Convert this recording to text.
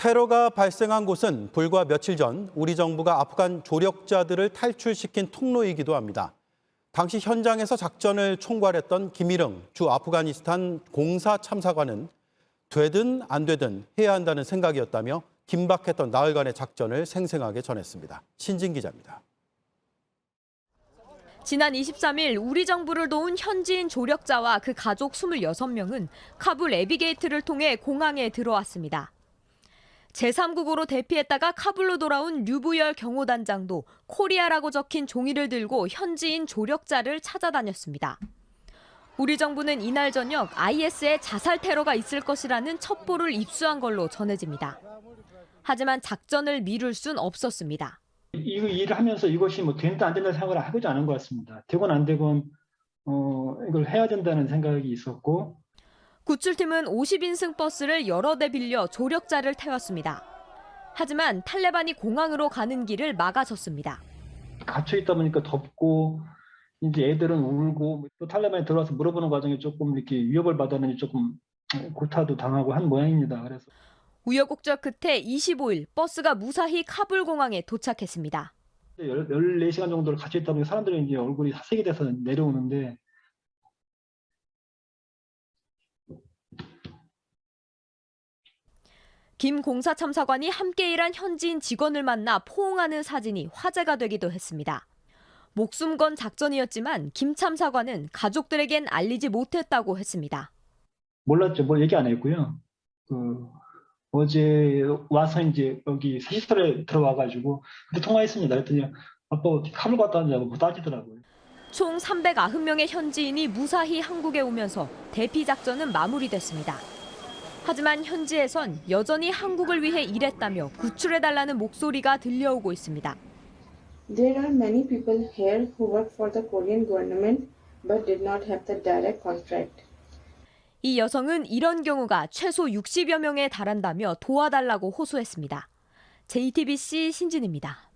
테러가 발생한 곳은 불과 며칠 전 우리 정부가 아프간 조력자들을 탈출시킨 통로이기도 합니다. 당시 현장에서 작전을 총괄했던 김일흥 주 아프가니스탄 공사 참사관은 되든 안 되든 해야 한다는 생각이었다며 긴박했던 나흘간의 작전을 생생하게 전했습니다. 신진 기자입니다. 지난 23일 우리 정부를 도운 현지인 조력자와 그 가족 26명은 카불 애비게이트를 통해 공항에 들어왔습니다. 제3국으로 대피했다가 카불로 돌아온 류부열 경호단장도 코리아라고 적힌 종이를 들고 현지인 조력자를 찾아다녔습니다. 우리 정부는 이날 저녁 IS의 자살 테러가 있을 것이라는 첩보를 입수한 걸로 전해집니다. 하지만 작전을 미룰 순 없었습니다. 이 일을 하면서 이것이 된다 안 된다 생각을 해보지 않은 것 같습니다. 되건 안 되건 이걸 해야 된다는 생각이 있었고. 구출팀은 50인승 버스를 여러 대 빌려 조력자를 태웠습니다. 하지만 탈레반이 공항으로 가는 길을 막아섰습니다. 갇혀 있다 보니까 덥고 이제 애들은 울고 또 탈레반이 들어와서 물어보는 과정에 조금 이렇게 위협을 받았는지 조금 고타도 당하고 한 모양입니다. 그래서 우여곡절 끝에 25일 버스가 무사히 카불 공항에 도착했습니다. 14시간 정도를 갇혀 있다 보니 사람들이 이제 얼굴이 사색이 돼서 내려오는데 김 공사 참사관이 함께 일한 현지인 직원을 만나 포옹하는 사진이 화제가 되기도 했습니다. 목숨 건 작전이었지만 김 참사관은 가족들에겐 알리지 못했다고 했습니다. 몰랐죠. 얘기 안 했고요. 어제 와서 이제 여기 사시설에 들어와가지고 그때 통화했습니다. 그랬더니 아빠 어떻게 카불 갔다 왔냐고 따지더라고요. 총 390명의 현지인이 무사히 한국에 오면서 대피 작전은 마무리됐습니다. 하지만 현지에선 여전히 한국을 위해 일했다며 구출해달라는 목소리가 들려오고 있습니다. There are many people here who work for the Korean government but did not have the direct contract. 이 여성은 이런 경우가 최소 60여 명에 달한다며 도와달라고 호소했습니다. JTBC 신진입니다.